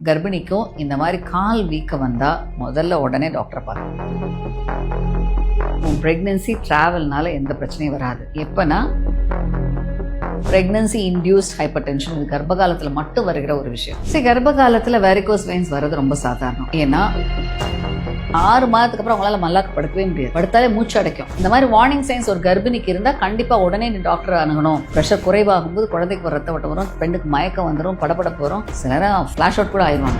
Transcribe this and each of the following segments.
கர்ப்பிணிக்கும் இந்த மாதிரி கால் வீக்கம் வந்தால் முதல்ல உடனே டாக்டரை பார்க்கணும். ப்ரெக்னென்சி ட்ராவல்னால எந்த பிரச்சனையும் வராது. எப்போனா ப்ரெக்னன்சி இன்டியூஸ்ட் ஹைப்பர் டென்ஷன், இது கர்ப்ப காலத்தில் மட்டும் வருகிற ஒரு விஷயம். சரி, கர்ப்ப காலத்தில் வெரிகோஸ் வெயின்ஸ் வர்றது ரொம்ப சாதாரணம். ஏன்னா 6 மாதத்துக்கு அப்புறம் அவங்களால மல்லாக்க படுக்கவே முடியாது, படுத்தாலே மூச்சு அடைக்கும். இந்த மாதிரி வார்னிங் சைன்ஸ் ஒரு கர்ப்பிணிக்கு இருந்தால் கண்டிப்பாக உடனே நீ டாக்டர் அணுகணும். ப்ரெஷர் குறைவாகும் போது குழந்தைக்கு ரத்த ஓட்டம் வரும், பெண்ணுக்கு மயக்கம் வந்துடும், படப்படப்பு வரும், சில நேரம் ஃப்ளாஷ் அவுட் கூட ஆயிடுவாங்க.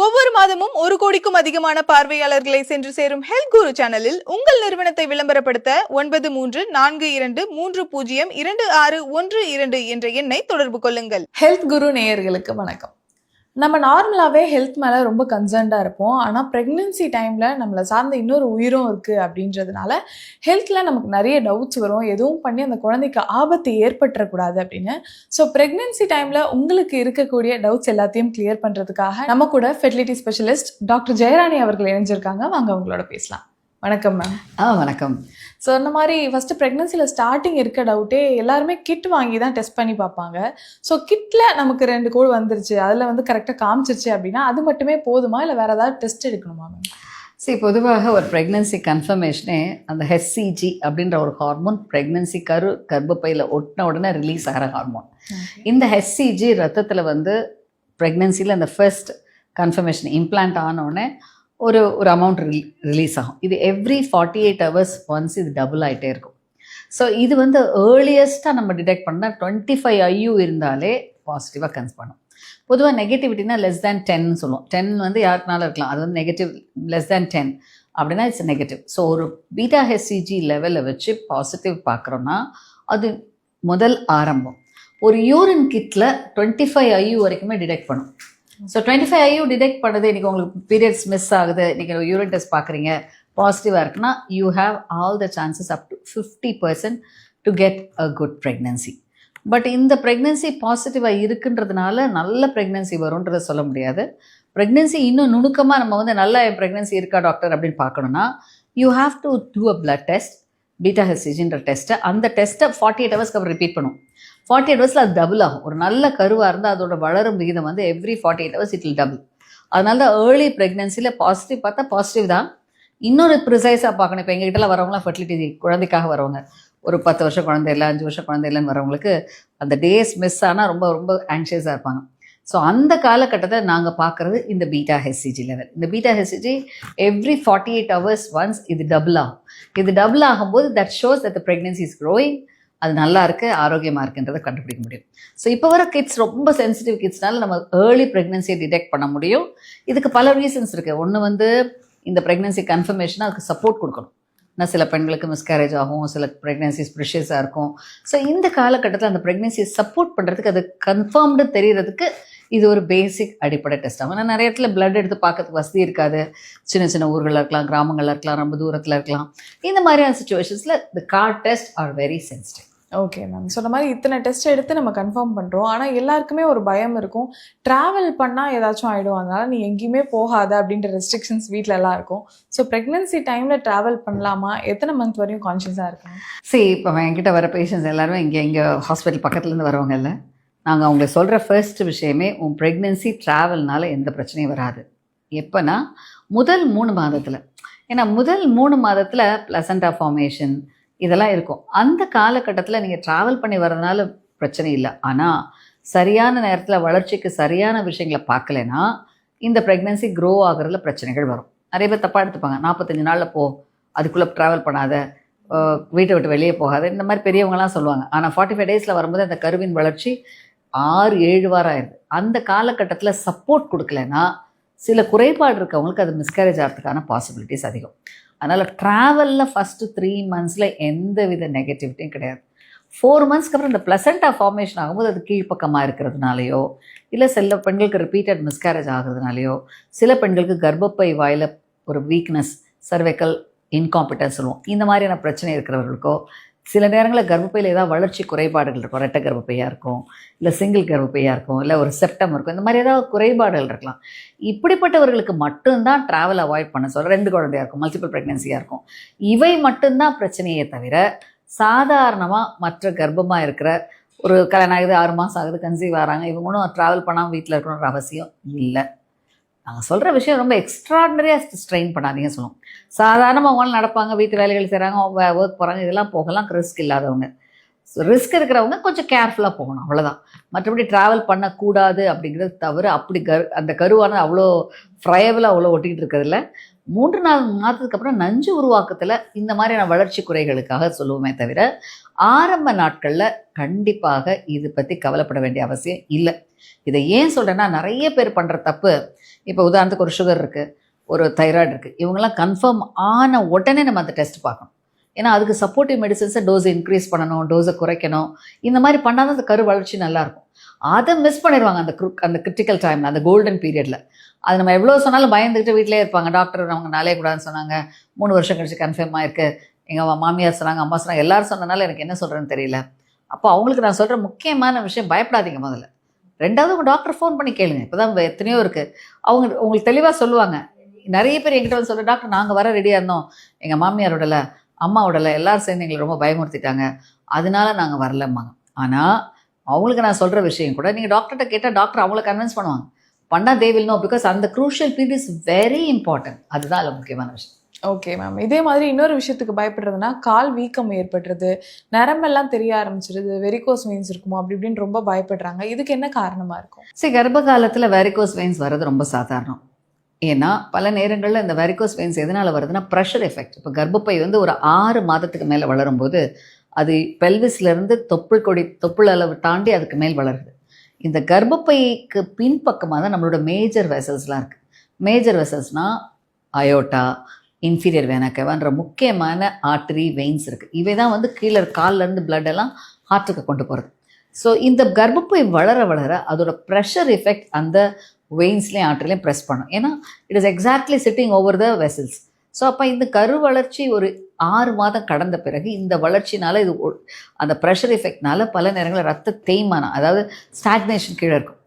ஒவ்வொரு மாதமும் 1 கோடிக்கும் அதிகமான பார்வையாளர்களை சென்று சேரும் ஹெல்த் குரு சேனலில் உங்கள் நிறுவனத்தை விளம்பரப்படுத்த 9342026112 என்ற எண்ணை தொடர்பு கொள்ளுங்கள். ஹெல்த் குரு நேயர்களுக்கு வணக்கம். நம்ம நார்மலாகவே ஹெல்த் மேலே ரொம்ப கன்சர்ன்டாக இருப்போம். ஆனால் ப்ரெக்னென்சி டைமில் நம்மளை சார்ந்த இன்னொரு உயிரும் இருக்குது அப்படின்றதுனால ஹெல்த்தில் நமக்கு நிறைய டவுட்ஸ் வரும். எதுவும் பண்ணி அந்த குழந்தைக்கு ஆபத்து ஏற்பட்டுறக்கூடாது அப்படின்னு. ஸோ ப்ரெக்னென்சி டைமில் உங்களுக்கு இருக்கக்கூடிய டவுட்ஸ் எல்லாத்தையும் கிளியர் பண்ணுறதுக்காக நம்ம கூட ஃபெர்டிலிட்டி ஸ்பெஷலிஸ்ட் டாக்டர் ஜெயராணி அவர்கள் இணைஞ்சிருக்காங்க. வாங்க அவங்களோட பேசலாம். வணக்கம் மேம். வணக்கம். ஸோ இந்த மாதிரி ஃபஸ்ட்டு ப்ரெக்னென்சியில் ஸ்டார்டிங் இருக்க டவுட்டே எல்லாருமே கிட் வாங்கி தான் டெஸ்ட் பண்ணி பார்ப்பாங்க. ஸோ கிட்டில் நமக்கு 2 கோடு வந்துருச்சு, அதில் கரெக்டாக காமிச்சிருச்சு அப்படின்னா அது மட்டுமே போதுமா, இல்லை வேறு ஏதாவது டெஸ்ட் எடுக்கணுமா மேம்? சரி, பொதுவாக ஒரு ப்ரெக்னென்சி கன்ஃபர்மேஷனே அந்த ஹெச்சிஜி அப்படின்ற ஒரு ஹார்மோன் ப்ரெக்னென்சி கர்ப்பப்பையில் ஒட்டின உடனே ரிலீஸ் ஆகிற ஹார்மோன். இந்த ஹெச்சிஜி ரத்தத்தில் ப்ரெக்னென்சியில் அந்த ஃபர்ஸ்ட் கன்ஃபர்மேஷன் இம்ப்ளான்ட் ஆனோடனே ஒரு அமௌண்ட் ரிலீஸ் ஆகும். இது எவ்ரி 48 hours ஒன்ஸ் இது டபுள் ஆகிட்டே இருக்கும். ஸோ இது ஏர்லியஸ்ட்டாக நம்ம டிடெக்ட் பண்ணால் 25 IU இருந்தாலே பாசிட்டிவாக கன்ஸ் பண்ணும். பொதுவாக நெகட்டிவிட்டினா <10 சொல்லுவோம். 10 யாருக்குனாலும் இருக்கலாம், அது நெகட்டிவ். <10 அப்படின்னா இட்ஸ் நெகட்டிவ். ஸோ ஒரு பீட்டா ஹெச்சிஜி லெவலில் வச்சு பாசிட்டிவ் பார்க்குறோன்னா அது முதல் ஆரம்பம். ஒரு யூரின் கிட்டில் 25 IU வரைக்குமே டிடெக்ட் பண்ணும். ஸோ 25 IU டிடெக்ட் பண்ணது, இன்றைக்கி உங்களுக்கு பீரியட்ஸ் மிஸ் ஆகுது, இன்றைக்கி யூரின் டெஸ்ட் பார்க்குறீங்க, பாசிட்டிவாக இருக்குன்னா you have all the chances up to 50% to get a good pregnancy. But இந்த ப்ரெக்னென்சி பாசிட்டிவாக இருக்குன்றதுனால நல்ல ப்ரெக்னென்சி வரும்ன்றதை சொல்ல முடியாது. ப்ரெக்னென்சி இன்னும் நுணுக்கமாக நம்ம நல்ல ப்ரெக்னென்சி இருக்கா டாக்டர் அப்படின்னு பார்க்கணுன்னா you have to do a blood test, beta ஹெச்சிஜின்ற டெஸ்ட்டை. அந்த டெஸ்ட்டை 48 hours அப்புறம் ரிப்பீட் பண்ணும். 48 hours அது டபுள் ஆகும். ஒரு நல்ல கருவாக இருந்தால் அதோட வளரும் விகிதம் every 48 hours it will double. அதனால தான் ஏர்லி ப்ரெக்னென்சியில் பாசிட்டிவ் பார்த்தா பாசிட்டிவ் தான். இன்னொரு ப்ரிசைஸாக பார்க்கணும். இப்போ எங்ககிட்டலாம் வரவங்களாம் ஃபெர்டிலிட்டி குழந்தைக்காக வரவங்க, ஒரு 10 வருஷம் குழந்தை இல்லை, 5 வருஷம் குழந்தை இல்லைன்னு வரவங்களுக்கு அந்த டேஸ் மிஸ் ஆனால் ரொம்ப ரொம்ப ஆங்ஷியஸாக இருப்பாங்க. ஸோ அந்த காலகட்டத்தை நாங்கள் பார்க்குறது இந்த பீட்டா ஹெச்சிஜி லெவல். இந்த beta HCG every 48 hours once இது டபுள் ஆகும். இது டபுள் ஆகும்போது that shows that the pregnancy is growing, அது நல்லா இருக்குது, ஆரோக்கியமாக இருக்குன்றதை கண்டுபிடிக்க முடியும். ஸோ இப்போ வர கிட்ஸ் ரொம்ப சென்சிட்டிவ் கிட்ஸ்னால நம்ம ஏர்லி ப்ரெக்னென்சியை டிடெக்ட் பண்ண முடியும். இதுக்கு பல ரீசன்ஸ் இருக்குது. ஒன்று இந்த ப்ரெக்னென்சி கன்ஃபர்மேஷனாக அதுக்கு சப்போர்ட் கொடுக்கணும். ஆனால் சில பெண்களுக்கு மிஸ்கேரேஜ் ஆகும், சில ப்ரெக்னென்சிஸ் ப்ரெஷியஸாக இருக்கும். ஸோ இந்த காலகட்டத்தில் அந்த ப்ரெக்னென்சியை சப்போர்ட் பண்ணுறதுக்கு, அது கன்ஃபார்ம்டு தெரியறதுக்கு இது ஒரு பேசிக் அடிப்படை டெஸ்ட் ஆகும். ஆனால் நிறைய இடத்துல பிளட் எடுத்து பார்க்கறதுக்கு வசதி இருக்காது. சின்ன சின்ன ஊர்களில் இருக்கலாம், கிராமங்களில் இருக்கலாம், ரொம்ப தூரத்தில் இருக்கலாம். இந்த மாதிரியான சுச்சுவேஷன்ஸில் the card test are very sensitive. Okay ma'am. சொன்ன மாதிரி இத்தனை டெஸ்ட் எடுத்து நம்ம கன்ஃபார்ம் பண்ணுறோம். ஆனால் எல்லாருக்குமே ஒரு பயம் இருக்கும், ட்ராவல் பண்ணால் ஏதாச்சும் ஆகிடும், அதனால் நீ எங்கேயுமே போகாத அப்படின்ற ரெஸ்ட்ரிக்ஷன்ஸ் வீட்டில் எல்லாம் இருக்கும். ஸோ ப்ரெக்னென்சி டைமில் ட்ராவல் பண்ணலாமா, எத்தனை மந்த் வரையும் கான்ஷியஸாக இருக்கும்? சரி, இப்போ என்கிட்ட வர பேஷண்ட்ஸ் எல்லாருமே இங்கே ஹாஸ்பிட்டல் பக்கத்துலேருந்து வரவங்க இல்லை. நாங்கள் அவங்களுக்கு சொல்கிற ஃபர்ஸ்ட் விஷயமே, உன் ப்ரெக்னென்சி ட்ராவல்னால எந்த பிரச்சனையும் வராது. எப்போனா முதல் 3 மாதத்தில். ஏன்னா முதல் 3 மாதத்தில் பிளசண்டா ஃபார்மேஷன் இதெல்லாம் இருக்கும். அந்த காலகட்டத்தில் நீங்கள் ட்ராவல் பண்ணி வர்றதுனால பிரச்சனை இல்லை. ஆனால் சரியான நேரத்தில் வளர்ச்சிக்கு சரியான விஷயங்களை பார்க்கலைன்னா இந்த ப்ரெக்னென்சி க்ரோ ஆகிறதுல பிரச்சனைகள் வரும். நிறைய பேர் தப்பாக எடுத்துப்பாங்க. 45 நாளில் போ, அதுக்குள்ளே ட்ராவல் பண்ணாத, வீட்டை விட்டு வெளியே போகாது, இந்த மாதிரி பெரியவங்களாம் சொல்லுவாங்க. ஆனால் 45 days வரும்போது அந்த கருவின் வளர்ச்சி 6-7 வாரம் ஆயிடுது. அந்த காலகட்டத்தில் சப்போர்ட் கொடுக்கலன்னா சில குறைபாடு இருக்கவங்களுக்கு அது மிஸ்கேரேஜ் ஆகிறதுக்கான பாசிபிலிட்டிஸ் அதிகம். அதனால் ட்ராவலில் ஃபஸ்ட்டு 3 months எந்த வித நெகட்டிவிட்டியும் கிடையாது. 4 monthsக்கு அப்புறம் இந்த பிளசண்டா ஃபார்மேஷன் ஆகும்போது அது கீழ்ப்பக்கமாக இருக்கிறதுனாலையோ, இல்லை சில பெண்களுக்கு ரிப்பீட்டட் மிஸ்கேரேஜ் ஆகிறதுனாலையோ, சில பெண்களுக்கு கர்ப்பப்பை வாயில் ஒரு வீக்னஸ், சர்வைக்கல் இன்காம்பிட்டன்ஸ் சொல்லுவோம், இந்த மாதிரியான பிரச்சனை இருக்கிறவர்களுக்கோ, சில நேரங்களில் கர்ப்பப்பையில் ஏதாவது வளர்ச்சி குறைபாடுகள் இருக்கும், ரெட்டை கர்ப்பப்பையாக இருக்கும், இல்லை சிங்கிள் கர்ப்பப்பையாக இருக்கும், இல்லை ஒரு செப்டம் இருக்கும், இந்த மாதிரி ஏதாவது குறைபாடுகள் இருக்கலாம். இப்படிப்பட்டவர்களுக்கு மட்டும்தான் ட்ராவல் அவாய்ட் பண்ண சொல்ல. 2 குழந்தையாக இருக்கும், மல்டிபிள் ப்ரெக்னென்சியாக இருக்கும், இவை மட்டும்தான் பிரச்சனையே தவிர சாதாரணமாக மற்ற கர்ப்பமாக இருக்கிற ஒரு கல்யாணம் ஆகுது 6 மாதம் ஆகுது கன்சீவ் ஆகிறாங்க, இவங்களும் ட்ராவல் பண்ணாமல் வீட்டில் இருக்கணுன்ற அவசியம் இல்லை. நாங்கள் சொல்கிற விஷயம் ரொம்ப எக்ஸ்ட்ராடனரியாக ஸ்ட்ரெயின் பண்ணாதீங்க சொல்லுவோம். சாதாரணமாக அவங்களாம் நடப்பாங்க, வீட்டு வேலைகள் செய்கிறாங்க, ஒர்க் போகிறாங்க, இதெல்லாம் போகலாம், ரிஸ்க் இல்லாதவங்க. ரிஸ்க் இருக்கிறவங்க கொஞ்சம் கேர்ஃபுல்லாக போகணும், அவ்வளோதான். மற்றபடி ட்ராவல் பண்ணக்கூடாது அப்படிங்கிறது தவிர அப்படி அந்த கருவானது அவ்வளோ ஃப்ரையபிளாக அவ்வளோ ஒட்டிக்கிட்டு இருக்கிறதில்ல. 3-4 மாதத்துக்கு அப்புறம் நஞ்சு உருவாக்கத்தில் இந்த மாதிரியான வளர்ச்சி குறைகளுக்காக சொல்லுவோமே தவிர ஆரம்ப நாட்களில் கண்டிப்பாக இது பற்றி கவலைப்பட வேண்டிய அவசியம் இல்லை. இதை ஏன் சொல்கிறேன்னா, நிறைய பேர் பண்ணுற தப்பு, இப்போ உதாரணத்துக்கு ஒரு சுகர் இருக்குது, ஒரு தைராய்டு இருக்குது, இவங்கெல்லாம் கன்ஃபார்ம் ஆன உடனே நம்ம அந்த டெஸ்ட் பார்க்கணும். ஏன்னா அதுக்கு சப்போர்ட்டிவ் மெடிசன்ஸை டோஸை இன்க்ரீஸ் பண்ணணும், டோஸை குறைக்கணும். இந்த மாதிரி பண்ணால் தான் அந்த கரு வளர்ச்சி நல்லாயிருக்கும். அதை மிஸ் பண்ணிடுவாங்க அந்த கிரிட்டிக்கல் டைமில், அந்த கோல்டன் பீரியடில். அது நம்ம எவ்வளோ சொன்னாலும் பயந்துக்கிட்டு வீட்டிலே இருப்பாங்க. டாக்டர் அவங்க நாளே கூடாதுன்னு சொன்னாங்க, 3 வருஷம் கழிச்சு கன்ஃபார்ம் ஆயிருக்கு, எங்கள் மாமியார் சொன்னாங்க, அம்மா சொன்னாங்க, எல்லோரும் சொன்னனால எனக்கு என்ன சொல்கிறேன்னு தெரியல. அப்போ அவங்களுக்கு நான் சொல்கிற முக்கியமான விஷயம், பயப்படாதீங்க முதல்ல. 2வது உங்கள் டாக்டர் ஃபோன் பண்ணி கேளுங்க. இப்போ தான் எத்தனையோ இருக்குது, அவங்க உங்களுக்கு தெளிவாக சொல்லுவாங்க. நிறைய பேர் என்கிட்ட வந்து சொல்கிற, டாக்டர் நாங்கள் வர ரெடியாக இருந்தோம், எங்கள் மாமியாரோடல அம்மாவோடல எல்லோரும் சேர்ந்து எங்களை ரொம்ப பயமுறுத்திட்டாங்க, அதனால நாங்கள் வரலம்மாங்க. ஆனால் அவங்களுக்கு நான் சொல்கிற விஷயம் கூட நீங்கள் டாக்டர்கிட்ட கேட்டால் டாக்டர் அவங்கள கன்வின்ஸ் பண்ணுவாங்க, பண்ணால் தே வில் நோ, பிகாஸ் அந்த crucial period is very important. அதுதான் அதில் முக்கியமான விஷயம். Okay ma'am. இதே மாதிரி இன்னொரு விஷயத்துக்கு பயப்படுறதுனா, கால் வீக்கம் ஏற்படுறது, நரம்பெல்லாம் தெரிய ஆரம்பிச்சிருது, வெரிகோஸ் வெயின்ஸ் இருக்குமோ அப்படி இப்படின்னு ரொம்ப பயப்படுறாங்க. இதுக்கு என்ன காரணமாக இருக்கும்? கர்ப்ப காலத்தில் வெரிகோஸ் வெயின்ஸ் வர்றது ரொம்ப சாதாரணம். ஏன்னா பல நேரங்களில் இந்த வெரிகோஸ் வெயின்ஸ் எதனால் வருதுன்னா, ப்ரெஷர் எஃபெக்ட். இப்போ கர்ப்பப்பை வந்து ஒரு 6 மாதத்துக்கு மேலே வளரும்போது அது பெல்விஸ்லேருந்து தொப்புள் அளவு தாண்டி அதுக்கு மேல் வளருது. இந்த கர்ப்பப்பைக்கு பின்பக்கமாக தான் நம்மளோட மேஜர் வெசல்ஸ்லாம் இருக்குது. மேஜர் வெசல்ஸ்னால் அயோட்டா, இன்ஃபீரியர் வேனா கேவான்ற முக்கியமான ஆர்டரி, வெயின்ஸ் இருக்குது. இவை தான் வந்து கீழே கால்லேருந்து பிளட் எல்லாம் ஹார்ட்டுக்கு கொண்டு போகிறது. ஸோ இந்த கர்ப்பப்பை வளர வளர அதோட ப்ரெஷர் எஃபெக்ட் அந்த வெயின்ஸ்லேயும் ஆர்டரிலையும் ப்ரெஸ் பண்ணும். ஏன்னா it is exactly sitting over the vessels. So அப்போ இந்த கரு வளர்ச்சி ஒரு 6 மாதம் கடந்த பிறகு இந்த வளர்ச்சினால இது அந்த ப்ரெஷர் எஃபெக்ட்னால பல நேரங்களில் ரத்த தேய்மானம், அதாவது ஸ்டாக்னேஷன் கீழே இருக்கும்.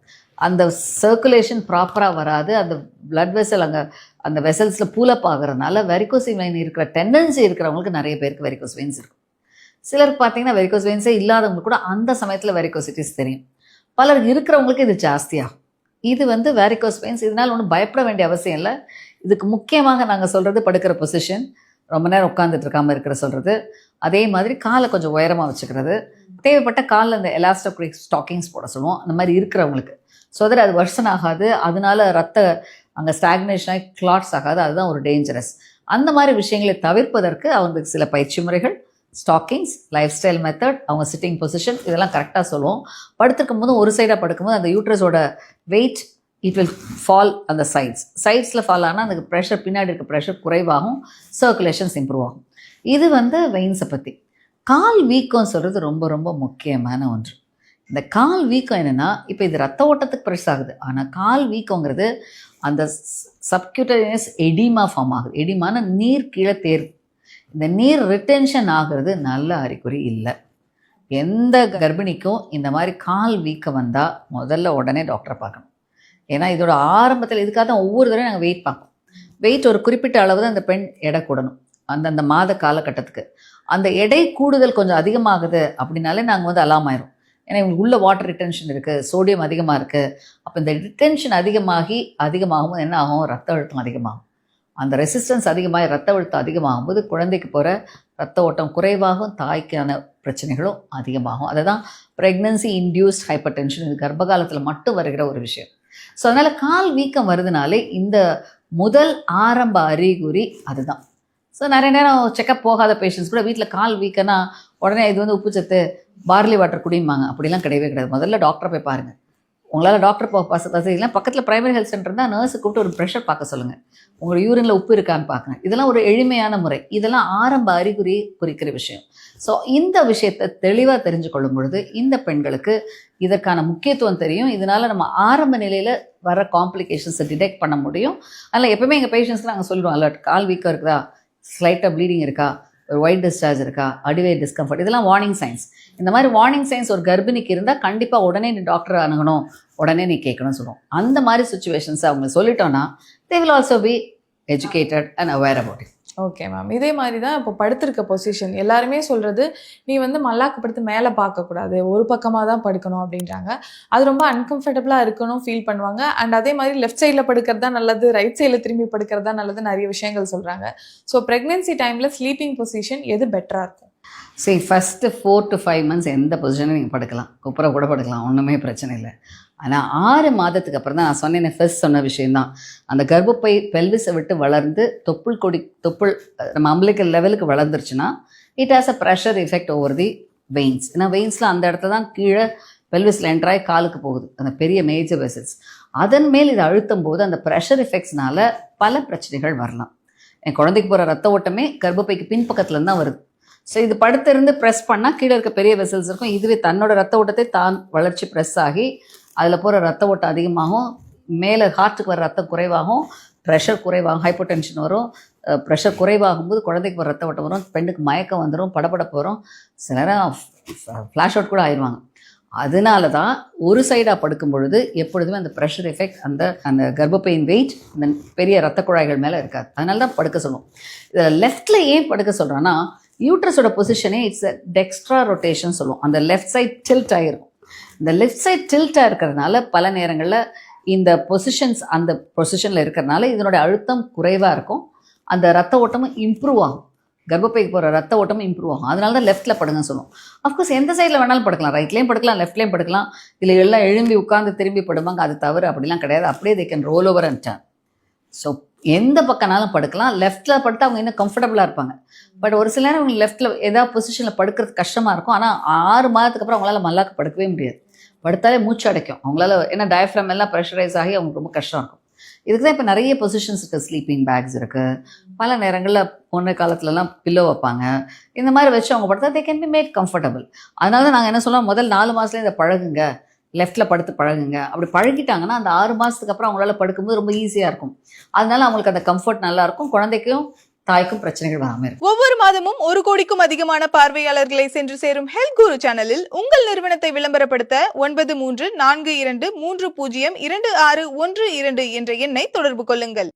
அந்த சர்க்குலேஷன் ப்ராப்பராக வராது. அந்த பிளட் வெசல் அங்கே அந்த வெசல்ஸில் பூலப் ஆகிறதுனால வெரிகோஸ் வெயின் இருக்கிற டெண்டன்சி இருக்கிறவங்களுக்கு நிறைய பேருக்கு வெரிகோஸ் வெயின்ஸ் இருக்கும். சிலருக்கு பார்த்தீங்கன்னா வெரிகோஸ் வெயின்ஸே இல்லாதவங்களுக்கு கூட அந்த சமயத்தில் வெரிகோசிட்டிஸ் தெரியும். பலருக்கு இருக்கிறவங்களுக்கு இது ஜாஸ்தியாகும். இது வந்து வெரிகோஸ் வெயின்ஸ். இதனால் ஒன்றும் பயப்பட வேண்டிய அவசியம் இல்லை. இதுக்கு முக்கியமாக நாங்கள் சொல்கிறது படுக்கிற பொசிஷன், ரொம்ப நேரம் உட்காந்துட்டு இருக்காமல் இருக்கிற சொல்கிறது, அதே மாதிரி காலை கொஞ்சம் உயரமாக வச்சுக்கிறது, தேவைப்பட்ட காலில் இந்த எலாஸ்டோக்ரிக் ஸ்டாக்கிங்ஸ் போட சொல்லுவோம் அந்த மாதிரி இருக்கிறவங்களுக்கு. ஸோ தட் அது வர்ஷன் ஆகாது, அதனால ரத்த அங்கே ஸ்டாக்னேஷன் ஆகி கிளாட்ஸ் ஆகாது. அதுதான் ஒரு டேஞ்சரஸ். அந்த மாதிரி விஷயங்களை தவிர்ப்பதற்கு அவங்களுக்கு சில பயிற்சி முறைகள், ஸ்டாக்கிங்ஸ், லைஃப் ஸ்டைல் மெத்தட், அவங்க சிட்டிங் பொசிஷன், இதெல்லாம் கரெக்டாக சொல்லுவோம். படுத்துக்கும் போதும் ஒரு சைடாக படுக்கும்போது அந்த யூட்ரஸோட வெயிட் இட் வில் ஃபால் அந்த சைட்ஸில் ஃபால் ஆனால் அந்த ப்ரெஷர், பின்னாடி இருக்க ப்ரெஷர் குறைவாகும், சர்க்குலேஷன்ஸ் இம்ப்ரூவ் ஆகும். இது வந்து வெயின்ஸை பற்றி. கால் வீக்கம் சொல்கிறது ரொம்ப ரொம்ப முக்கியமான ஒன்று. இந்த கால் வீக்கம் என்னென்னா, இப்போ இது ரத்த ஓட்டத்துக்கு ப்ரெஷ் ஆகுது, ஆனால் கால் வீக்கங்கிறது அந்த சப்க்யூட்டேனியஸ் எடிமா ஃபார்ம் ஆகுது. எடிமான நீர் கீழே தேர்வு. இந்த நீர் ரிட்டென்ஷன் ஆகிறது நல்ல அறிகுறி இல்லை. எந்த கர்ப்பிணிக்கும் இந்த மாதிரி கால் வீக்கம் வந்தால் முதல்ல உடனே டாக்டரை பார்க்கணும். ஏன்னா இதோட ஆரம்பத்தில் இதுக்காக தான் ஒவ்வொரு தடவையும் நாங்கள் வெயிட் பார்ப்போம். வெயிட் ஒரு குறிப்பிட்ட அளவு தான் அந்த பெண் எடை கூடணும் அந்தந்த மாத காலகட்டத்துக்கு. அந்த எடை கூடுதல் கொஞ்சம் அதிகமாகுது அப்படின்னாலே நாங்கள் வந்து அலாம் ஆயிரும். ஏன்னா இவங்களுக்கு உள்ள வாட்டர் ரிட்டென்ஷன் இருக்குது, சோடியம் அதிகமாக இருக்குது. அப்போ இந்த ரிட்டென்ஷன் அதிகமாகும்போது என்ன ஆகும்? ரத்த அழுத்தம் அதிகமாகும். அந்த ரெசிஸ்டன்ஸ் அதிகமாக ரத்த அழுத்தம் அதிகமாகும்போது குழந்தைக்கு போகிற ரத்த ஓட்டம் குறைவாகும், தாய்க்கான பிரச்சனைகளும் அதிகமாகும். அதை தான் ப்ரெக்னன்சி இன்டியூஸ்ட் ஹைப்பர் டென்ஷன். இது கர்ப்பகாலத்தில் மட்டும் வருகிற ஒரு விஷயம். ஸோ அதனால் கால் வீக்கம் வருதுனாலே இந்த முதல் ஆரம்ப அறிகுறி அதுதான். ஸோ நிறைய நேரம் செக்கப் போகாத பேஷண்ட்ஸ் கூட வீட்டில் கால் வீக்கன்னா உடனே இது வந்து உப்புச்சத்து, பார்லி வாட்டர் குடிப்பாங்க. அப்படிலாம் கிடையவே கிடையாது. முதல்ல டாக்டரை போய் பாருங்கள். உங்களால் டாக்டர் இல்லை பக்கத்தில் ப்ரைமரி ஹெல்த் சென்டர் இருந்தால் நர்ஸை கூப்பிட்டு ஒரு ப்ரெஷர் பார்க்க சொல்லுங்கள், உங்களோட யூரினில் உப்பு இருக்கான்னு பார்க்குங்க. இதெல்லாம் ஒரு எளிமையான முறை. இதெல்லாம் ஆரம்ப அறிகுறி குறிக்கிற விஷயம். ஸோ இந்த விஷயத்தை தெளிவாக தெரிஞ்சு கொள்ளும் பொழுது இந்த பெண்களுக்கு இதற்கான முக்கியத்துவம் தெரியும். இதனால் நம்ம ஆரம்ப நிலையில் வர காம்ப்ளிகேஷன்ஸை டிடெக்ட் பண்ண முடியும். அதில் எப்பவுமே எங்கள் பேஷண்ட்ஸ்லாம் நாங்கள் சொல்லுவோம், அலர்ட், கால் வீக்கம் இருக்குதா, ஸ்லைட்டாக ப்ளீடிங் இருக்கா, ஒரு ஒயிட் டிஸ்சார்ஜ் இருக்கா, அடிவேர் டிஸ்கம்ஃபர்ட், இதெல்லாம் வார்னிங் சைன்ஸ். இந்த மாதிரி வார்னிங் சைன்ஸ் ஒரு கர்ப்பிணிக்கு இருந்தால் கண்டிப்பாக உடனே நீ டாக்டரை அணுகணும், உடனே நீ கேட்கணும்னு சொல்லுவோம். அந்த மாதிரி சுச்சுவேஷன்ஸை அவங்க சொல்லிட்டோன்னா they will also be educated and aware about it. Okay ma'am. இதே மாதிரி தான் இப்போ படுத்திருக்க பொசிஷன் எல்லாருமே சொல்றது, நீ வந்து மல்லாக்கு படுத்து மேலே பார்க்கக்கூடாது, ஒரு பக்கமாக தான் படுக்கணும் அப்படின்றாங்க. அது ரொம்ப அன்கம்ஃபர்டபுளாக இருக்கணும் ஃபீல் பண்ணுவாங்க. அண்ட் அதே மாதிரி லெஃப்ட் சைடில் படுக்கிறது தான் நல்லது, ரைட் சைடில் திரும்பி படுக்கிறது தான் நல்லது, நிறைய விஷயங்கள் சொல்கிறாங்க. ஸோ ப்ரெக்னென்சி டைமில் ஸ்லீப்பிங் பொசிஷன் எது பெட்டராக இருக்கும்? சரி, ஃபஸ்ட்டு 4 to 5 months எந்த பொசிஷனும் நீங்கள் படுக்கலாம், குப்புற கூட படுக்கலாம், ஒன்றுமே பிரச்சனை இல்லை. ஆனால் 6 மாதத்துக்கு அப்புறம் தான் நான் சொன்னேன், ஃபர்ஸ்ட் சொன்ன விஷயந்தான், அந்த கர்ப்பப்பை பெல்விஸை விட்டு வளர்ந்து தொப்புள் நம்ம அம்பிளிக்கல் லெவலுக்கு வளர்ந்துருச்சுன்னா it has a pressure effect over the veins. ஏன்னா வெயின்ஸில் அந்த இடத்துல தான் கீழே பெல்விஸில் என்ட்ராய் காலுக்கு போகுது, அந்த பெரிய மேஜர் வெசல்ஸ். அதன் மேல் இதை அழுத்தும் போது அந்த ப்ரெஷர் எஃபெக்ட்ஸ்னால பல பிரச்சனைகள் வரலாம். என் குழந்தைக்கு போகிற ரத்த ஓட்டமே கர்ப்பப்பைக்கு பின்பக்கத்துலேருந்து தான் வருது. ஸோ இது படுத்திருந்து ப்ரெஸ் பண்ணால் கீழே இருக்க பெரிய வெசல்ஸ் இருக்கும், இதுவே தன்னோட ரத்த ஓட்டத்தை தான் வளர்ச்சி ப்ரெஸ் ஆகி அதில் போகிற ரத்த ஓட்டம் அதிகமாகும், மேலே ஹார்ட்டுக்கு வர ரத்தம் குறைவாகும், ப்ரெஷர் குறைவாகும், ஹைப்போடென்ஷன் வரும். ப்ரெஷர் குறைவாகும்போது குழந்தைக்கு வர ரத்த ஓட்டம் வரும், பெண்ணுக்கு மயக்கம் வந்துடும், படபடப்பு வரும், சிலராக ஃப்ளாஷ் அவுட் கூட ஆயிடுவாங்க. அதனால தான் ஒரு சைடாக படுக்கும் பொழுது எப்பொழுதுமே அந்த ப்ரெஷர் எஃபெக்ட் அந்த கர்ப்பப்பையின் வெயிட் அந்த பெரிய ரத்த குழாய்கள் மேலே இருக்காது. அதனால தான் படுக்க சொல்லுவோம். இதில் லெஃப்டில் ஏன் படுக்க சொல்கிறோன்னா, யூட்ரஸோட பொசிஷனே இட்ஸ் டெக்ஸ்ட்ரா ரொட்டேஷன் சொல்லுவோம். அந்த லெஃப்ட் சைட் டில்ட் ஆகிருக்கும். இந்த லெஃப்ட் சைட் டில்ட்டாக இருக்கிறதுனால பல நேரங்களில் இந்த பொசிஷன்ஸ் அந்த பொசிஷனில் இருக்கிறதுனால இதனுடைய அழுத்தம் குறைவாக இருக்கும், அந்த ரத்த ஓட்டமும் இம்ப்ரூவ் ஆகும், கர்ப்பப்பைக்கு போகிற ரத்த ஓட்டமும் இம்ப்ரூவ் ஆகும். அதனால தான் லெஃப்ட்டில் படுங்கன்னு சொல்லுவோம். அஃப்கோர்ஸ் எந்த சைடில் வேணாலும் படுக்கலாம், ரைட்லேயும் படுக்கலாம், லெஃப்ட்லேயும் படுக்கலாம். இதில் எல்லாம் எழும்பி உட்காந்து திரும்பி படுவாங்க, அது தவறு அப்படிலாம் கிடையாது. அப்படியே they can role over and turn. So எந்த பக்கம்னாலும் படுக்கலாம். லெஃப்ட்டில் படுத்து அவங்க இன்னும் கம்ஃபர்டபுளாக இருப்பாங்க. பட் ஒரு சில நேரம் அவங்க லெஃப்ட்டில் ஏதாவது பொசிஷனில் படுக்கிறது கஷ்டமாக இருக்கும். ஆனால் 6 மாதத்துக்கு அப்புறம் அவங்களால மல்லாக்கு படுக்கவே முடியாது, படுத்தாலே மூச்சு அடைக்கும் அவங்களால. ஏன்னா டயஃப்ரம் எல்லாம் ப்ரெஷரைஸ் ஆகி அவங்களுக்கு ரொம்ப கஷ்டம் இருக்கும். இதுக்கு தான் இப்போ நிறைய பொசிஷன்ஸ் இருக்குது, ஸ்லீப்பிங் பேக்ஸ் இருக்குது, பல நேரங்களில் பொண்ணு காலத்துலலாம் பில்லோ வைப்பாங்க. இந்த மாதிரி வச்சு அவங்க படுத்தா they can be made comfortable. அதனால தான் நாங்கள் என்ன சொல்லுவோம், முதல் 4 மாதத்துலேயே இதை பழகுங்க, லெஃப்ட்டில் படுத்து பழகுங்க. அப்படி பழகிட்டாங்கன்னா அந்த 6 மாதத்துக்கு அப்புறம் அவங்களால படுக்கும்போது ரொம்ப ஈஸியாக இருக்கும். அதனால அவங்களுக்கு அந்த கம்ஃபர்ட் நல்லாயிருக்கும், குழந்தைக்கும் தாய்க்கும் பிரச்சனைகள் வராமல் இருக்கும். ஒவ்வொரு மாதமும் 1 கோடிக்கும் அதிகமான பார்வையாளர்களை சென்று சேரும் ஹெல்த் குரு சேனலில் உங்கள் நிறுவனத்தை விளம்பரப்படுத்த 9342302612 என்ற எண்ணை தொடர்பு கொள்ளுங்கள்.